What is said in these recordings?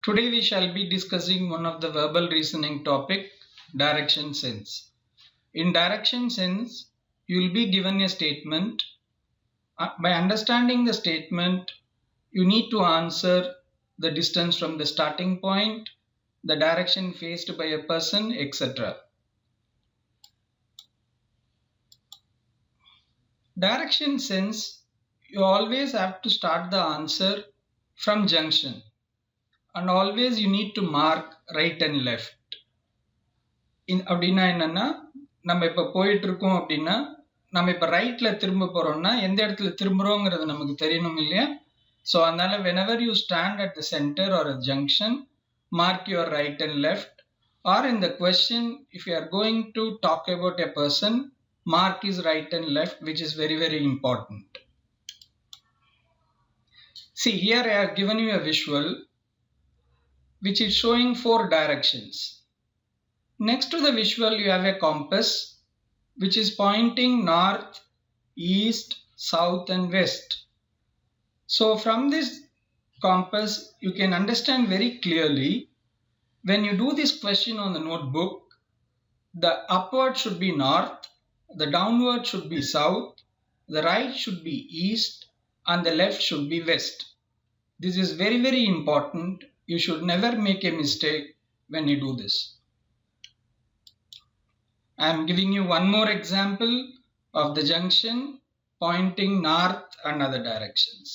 Today we shall be discussing one of the verbal reasoning topic, direction sense. In direction sense, you will be given a statement. By understanding the statement, you need to answer the distance from the starting point, the direction faced by a person, etc. Direction sense, you always have to start the answer from junction, and always you need to mark right and left. அப்படின்னா என்னன்னா நம்ம இப்ப போயிட்டு இருக்கோம் அப்படின்னா நம்ம இப்ப ரைட்ல திரும்ப போறோம்னா எந்த இடத்துல திரும்புறோங்கிறது நமக்கு தெரியணும் இல்லையா? ஸோ அதனால whenever you stand at the center or a junction, mark your right and left, or in the question if you are going to talk about a person, mark his right and left, which is very very important. See, here I have given you a visual which is showing 4 directions. Next to the visual you have a compass which is pointing north, east, south and west. So from this compass you can understand very clearly when you do this question on the notebook, the upward should be north, the downward should be south, the right should be east and the left should be west. This is very very important. You should never make a mistake when you do this. I am giving you one more example of the junction pointing north and other directions.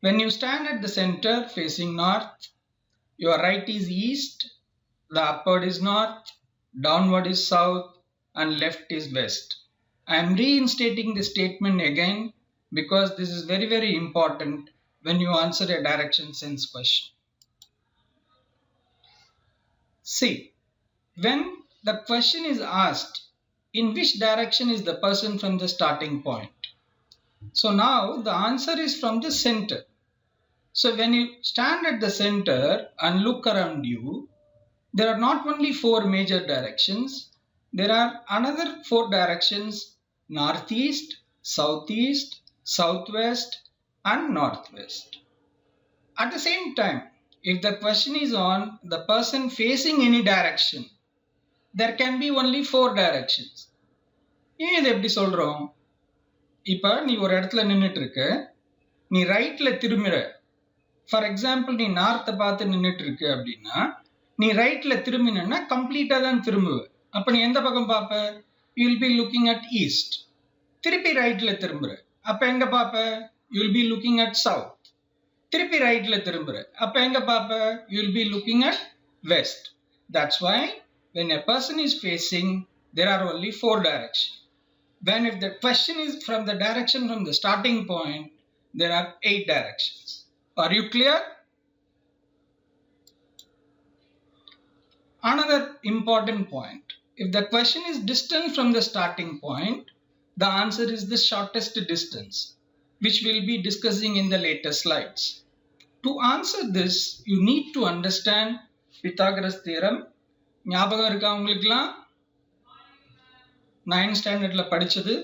When you stand at the center facing north, your right is east, the upward is north, downward is south and left is west. I am reinstating the statement again because this is very very important when you answer a direction sense question. See, when the question is asked, in which direction is the person from the starting point? So now the answer is from the center. So when you stand at the center and look around you, there are not only 4 major directions, there are another 4 directions: northeast, southeast, southwest and northwest. At the same time, if the question is on the person facing any direction, there can be only 4 directions. ஏன் இதை எப்படி சொல்றோம்? இப்ப நீ ஒரு இடத்துல நின்னுட்டு இருக்க, நீ ரைட்ல திரும்புற. ஃபார் எக்ஸாம்பிள் நீ நார்த்தை பார்த்து நின்னுட்டு இருக்கு அப்படின்னா நீ ரைட்ல திரும்பினா கம்ப்ளீட்டா தான் திரும்புவ. அப்ப நீ எந்த பக்கம் பார்ப்ப? You will be looking at east. திருப்பி ரைட்ல திரும்புற, அப்ப எங்க பார்ப்ப? You will be looking at south. திருப்பி ரைட்ல திரும்புற, அப்ப எங்க பார்ப்ப? you will be looking at west. That's why when a person is facing, there are only 4 directions. When if the question is from the direction from the starting point, there are 8 directions. Are you clear? Another important point, if the question is distance from the starting point, the answer is the shortest distance, which we'll be discussing in the later slides. To answer this, you need to understand Pythagoras theorem. ஞாபகம் இருக்கா உங்களுக்குலாம்? 9th ஸ்டாண்டர்ட்ல படிச்சது.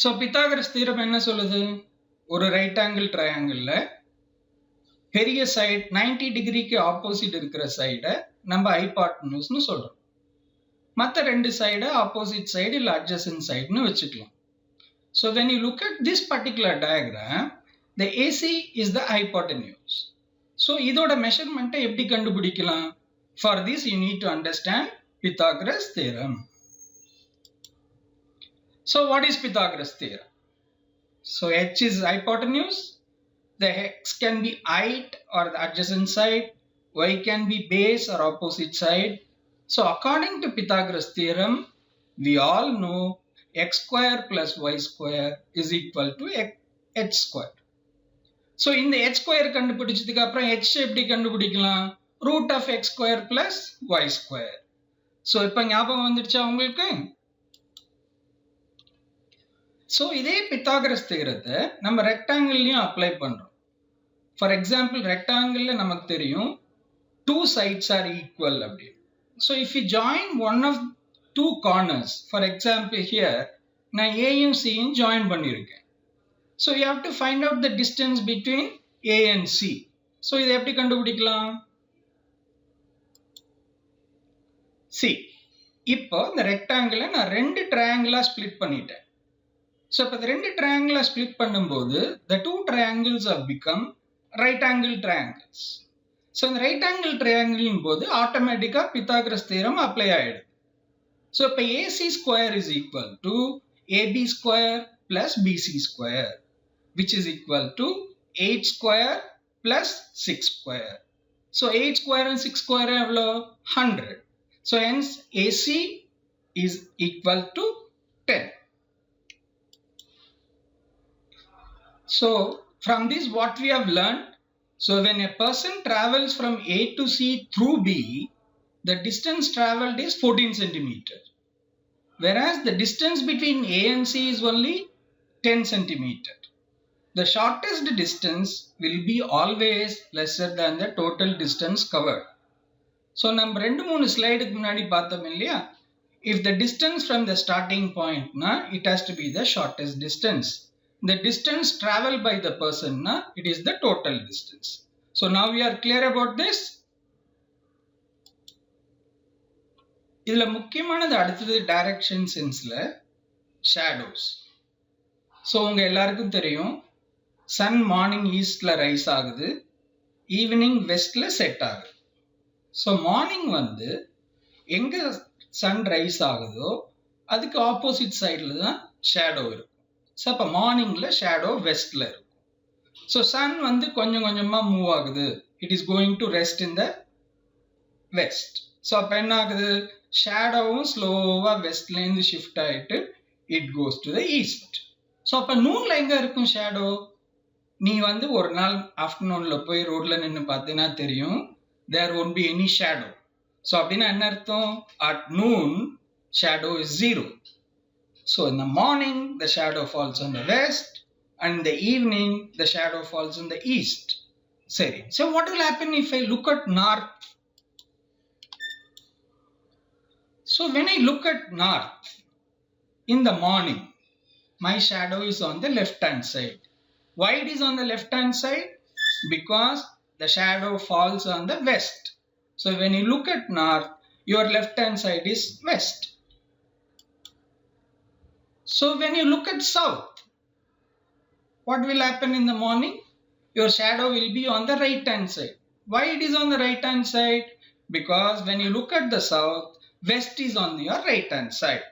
So Pythagoras theorem என்ன சொல்லுது? ஒரு right angle ட்ரையாங்கிள்ல பெரிய side 90 டிகிரிக்கு ஆப்போசிட் இருக்கிற சைடை நம்ம ஹைபாட்டன்யூஸ்னு சொல்றோம். மற்ற 2 சைடை ஆப்போசிட் சைடு இல்ல அட்ஜசன்ட் சைடுன்னு வச்சுக்கலாம். So when you look at this particular diagram, the AC is the hypotenuse. So இதோட measurement எப்படி கண்டுபிடிக்கலாம்? For this you need to understand Pythagoras theorem. So what is Pythagoras theorem? So H is hypotenuse, the X can be height or the adjacent side, Y can be base or opposite side. So according to Pythagoras theorem, we all know x square plus y square is equal to h square. So இந்த h square கண்டுபிடிச்சதுக்கு அப்புறம் h எப்படி கண்டுபிடிக்கலாம்? root of x square plus y square. So இப்ப ஞாபகம் வந்துடுச்சா உங்களுக்கு? So இதே Pythagoras theorத்தை நம்ம ரெக்டாங்கிள்லயும் அப்ளை பண்றோம். ஃபார் எக்ஸாம்பிள் ரெக்டாங்கிள்ல நமக்கு தெரியும் 2 sides are equal அப்படி. So if we join one of 2 corners, for example here நான் A யும் C யும் join பண்ணிருக்கேன். So you have to find out the distance between A and C. So இதை எப்படி கண்டுபிடிக்கலாம்? See, இப்போ இந்த ரெக்டாங்கிளை நான் ரெண்டு ட்ரையாங்கிளா ஸ்பிளிட் பண்ணிட்டேன். ஸோ இப்போ இந்த ரெண்டு ட்ரையாங்கிளா ஸ்பிளிட் பண்ணும்போது the two triangles have become right angle triangles. So இந்த ரைட் ஆங்கிள் ட்ரையாங்கிளின் போது ஆட்டோமேட்டிக்கா Pythagoras theorem அப்ளை ஆயிடுது. ஸோ இப்போ AC square is equal to AB square plus BC square, which is equal to 8 square plus 6 square. So 8 square and 6 square எவ்வளோ? 100. So hence AC is equal to 10. So from this what we have learned, so when a person travels from A to C through B, the distance traveled is 14 centimeter. Whereas the distance between A and C is only 10 centimeter. The shortest distance will be always lesser than the total distance covered. So நம்ம ரெண்டு மூணு ஸ்லைடுக்கு முன்னாடி பார்த்தோம் இல்லையா, if the distance from the starting point na it has to be the shortest distance. The distance traveled by the person na it is the total distance. So now we are clear about this. இதுல முக்கியமானது அடுத்தது direction சென்ஸ்ல shadows. So உங்க எல்லாருக்கும் தெரியும், Sun morning ஈஸ்ட்ல rice ஆகுது, evening வெஸ்ட்ல set ஆகுது. So morning வந்து எங்க சன் ரைஸ் ஆகுதோ அதுக்கு ஆப்போசிட் சைடில் தான் ஷேடோ இருக்கும். ஸோ அப்போ மார்னிங்ல ஷேடோ வெஸ்ட்ல இருக்கும். ஸோ சன் வந்து கொஞ்சம் கொஞ்சமாக மூவ் ஆகுது, it is going to rest in the west. So அப்போ என்ன ஆகுது, ஷேடோவும் ஸ்லோவாக வெஸ்ட்லேருந்து ஷிஃப்ட் ஆகிட்டு it goes to the east. So அப்போ நூன்ல எங்கே இருக்கும் ஷேடோ? நீ வந்து ஒரு நாள் ஆஃப்டர்நூன்ல போய் ரோட்ல நின்று பார்த்தீங்கன்னா தெரியும், there won't be any shadow. So அப்படின்னா என்ன அர்த்தம்? At noon shadow is 0. So in the morning the shadow falls on the west and in the evening the shadow falls on the east. சரி, so what will happen if I look at north? So when I look at north in the morning, my shadow is on the left hand side. Why it is on the left hand side? Because the shadow falls on the west. So when you look at north, your left hand side is west. So when you look at south, what will happen in the morning? Your shadow will be on the right hand side. Why it is on the right hand side? Because when you look at the south, west is on your right hand side.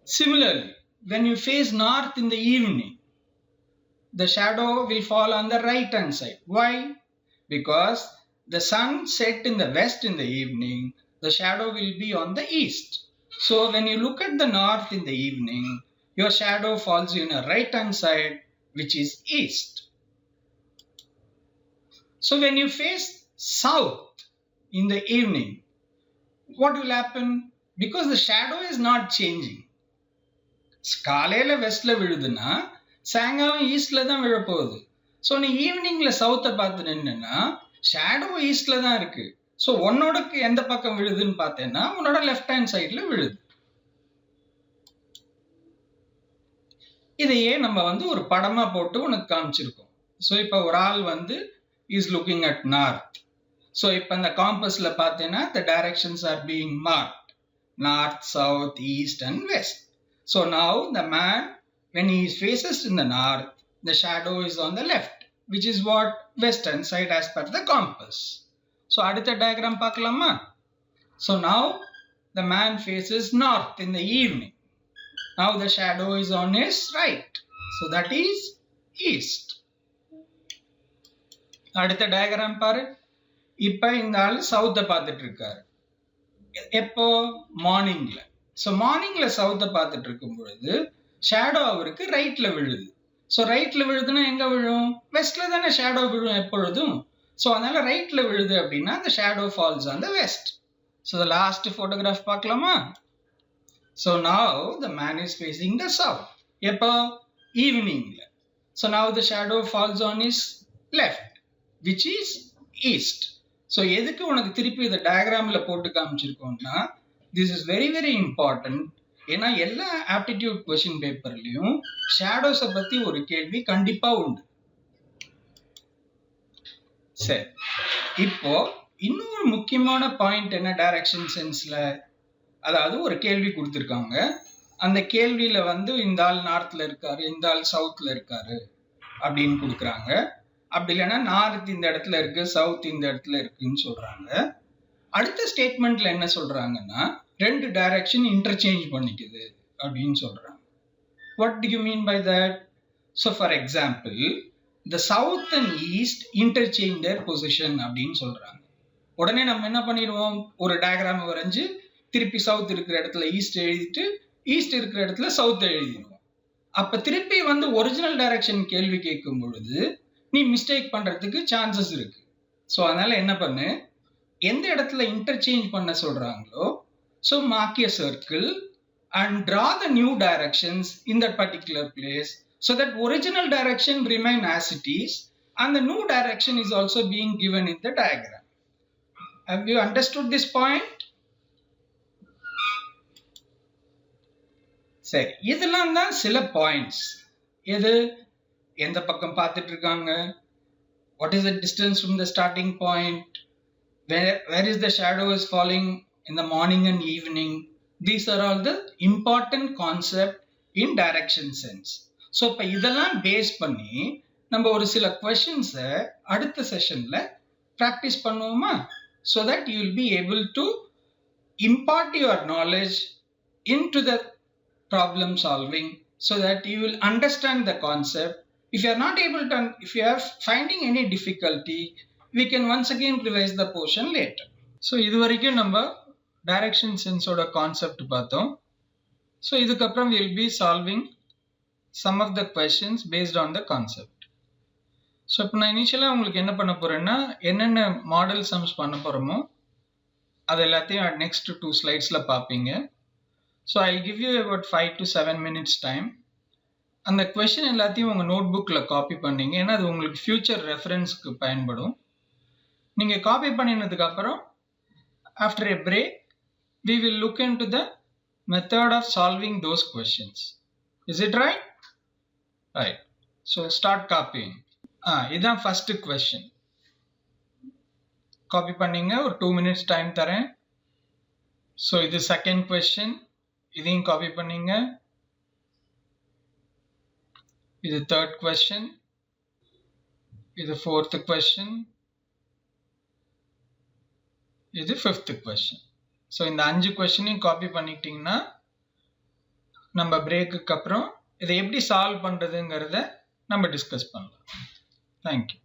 Similarly, when you face north in the evening, the shadow will fall on the right hand side. Why? Because the sun set in the west in the evening, the shadow will be on the east. So when you look at the north in the evening, your shadow falls on your right hand side, which is east. So when you face south in the evening, what will happen? Because the shadow is not changing. காலையில வெஸ்ட்ல விழுதுன்னா சாயங்காலம் ஈஸ்ட்ல தான் விழப்போகுது. So நீ ஈவினிங்ல சவுத்தை பார்த்து நின்னுன்னா shadow ஈஸ்ட்ல தான் இருக்கு. So உன்னோடக்கு எந்த பக்கம் விழுதுன்னு பார்த்தேன்னா உன்னோட லெஃப்ட் ஹேண்ட் சைட்ல விழுது. இதையே நம்ம வந்து ஒரு படமா போட்டு உனக்கு காமிச்சிருக்கோம். ஸோ இப்போ ஒரு ஆள் வந்து is looking at north. So இப்போ இந்த காம்பஸ்ல பார்த்தீங்கன்னா the directions are being marked north, south, east and west. So now the man, when he faces in the north, the shadow is on the left, which is what? Western side as per the compass. So aditha diagram பார்க்கலாமா? So now the man faces north in the evening. Now the shadow is on his right. So that is east. அடுத்த diagram பாரு. இப்போ இந்த ஆள் சவுத்தை பார்த்துட்டு இருக்காரு. எப்போ? மார்னிங்ல. ஸோ மார்னிங்ல சவுத்தை பார்த்துட்டு இருக்கும் பொழுது ஷேடோ அவருக்கு ரைட்ல விழுது. ஸோ ரைட்ல விழுதுன்னா எங்க விழும்? வெஸ்ட்ல தானே ஷேடோ விழும் எப்பொழுதும். ஸோ அதனால ரைட்ல விழுது அப்படின்னா the shadow falls on the west. So the last photograph பார்க்கலாமா? So now the man is facing the south. எப்போ? ஈவினிங்ல. So now the shadow falls on his left, which is east. So எதுக்கு உனக்கு திருப்பி இந்த டயக்ராம்ல போட்டு காமிச்சிருக்கோம்னா, this is very very important. ஏன்னா எல்லா ஆப்டிடியூட் கொஸ்டின் பேப்பர்லயும் ஷேடோஸை பத்தி ஒரு கேள்வி கண்டிப்பா உண்டு. சரி, இப்போ இன்னொரு முக்கியமான பாயிண்ட் என்ன டைரக்ஷன் சென்ஸ்ல, அதாவது ஒரு கேள்வி கொடுத்துருக்காங்க. அந்த கேள்வியில இந்த ஆள் நார்த்ல இருக்காரு, இந்த ஆள் சவுத்ல இருக்காரு அப்படின்னு கொடுக்குறாங்க. அப்படி இல்லைன்னா நார்த் இந்த இடத்துல இருக்கு, சவுத் இந்த இடத்துல இருக்குன்னு சொல்றாங்க. அடுத்த ஸ்டேட்மெண்ட்ல என்ன சொல்றாங்கன்னா, ரெண்டு டைரக்ஷன் இன்டர்சேஞ்ச் பண்ணிக்குது அப்படின்னு சொல்றாங்க. What do you mean by that? So for example, the south and east interchange their position அப்படின்னு சொல்றாங்க. உடனே நம்ம என்ன பண்ணிடுவோம், ஒரு டயக்ராம் வரைஞ்சு திருப்பி சவுத் இருக்கிற இடத்துல ஈஸ்ட் எழுதிட்டு ஈஸ்ட் இருக்கிற இடத்துல சவுத் எழுதிடுவோம். அப்ப திருப்பி ஒரிஜினல் டைரக்ஷன் கேள்வி கேட்கும் பொழுது நீ மிஸ்டேக் பண்றதுக்கு சான்சஸ் இருக்கு. ஸோ அதனால என்ன பண்ணு, எந்த இடத்துல இன்டர்சேஞ்ச் பண்ண சொல்றாங்களோ, so mark a circle and draw the new directions in that particular place so that original direction remain as it is and the new direction is also being given in the diagram. Have you understood this point? சரி, இதெல்லாம் தான் சில points. எது எந்த பக்கம் பார்த்துட்டு இருக்காங்க, what is the distance from the starting point, where is the shadow is falling in the morning and evening. These are all the important concept in direction sense. So இப்ப இதெல்லாம் பேஸ் பண்ணி நம்ம ஒரு சில questions-ஐ அடுத்த செஷன்ல practice பண்ணுவோமா, so that you will be able to impart your knowledge into the problem solving, so that you will understand the concept. If you are not able to, if you are finding any difficulty, we can once again revise the portion later. So இது வரைக்கும் நம்ம direction சென்ஸோட concept பார்த்தோம். So இதுக்கப்புறம் we will be solving some of the questions based on the concept. So இப்போ நான் இனிஷியலாக உங்களுக்கு என்ன பண்ண போறேன்னா, என்னென்ன மாடல் சம்ஸ் பண்ண போறோமோ அது எல்லாத்தையும் நெக்ஸ்ட் 2 ஸ்லைட்ஸ்ல பார்ப்பீங்க. So I give you about 5 to 7 minutes time. அந்த கொஸ்டின் எல்லாத்தையும் உங்கள் நோட் புக்கில் காப்பி பண்ணீங்க, ஏன்னா அது உங்களுக்கு ஃபியூச்சர் ரெஃபரன்ஸ்க்கு பயன்படும். நீங்கள் காப்பி பண்ணினதுக்கு அப்புறம் after a break we will look into the method of solving those questions. Is it right? Right. So start copying. இதான் first question. காப்பி பண்ணீங்க, ஒரு 2 minutes டைம் தரேன். ஸோ இது செகண்ட் கொஸ்டின், இதையும் காப்பி பண்ணீங்க. இது தேர்ட் கொஸ்டின், இது fourth question, இது ஃபிஃப்த் கொஸ்டின். ஸோ இந்த 5 கொஸ்டினையும் காப்பி பண்ணிக்கிட்டீங்கன்னா நம்ம பிரேக்குக்கு அப்புறம் இதை எப்படி சால்வ் பண்ணுறதுங்கிறத நம்ம டிஸ்கஸ் பண்ணலாம். தேங்க்யூ.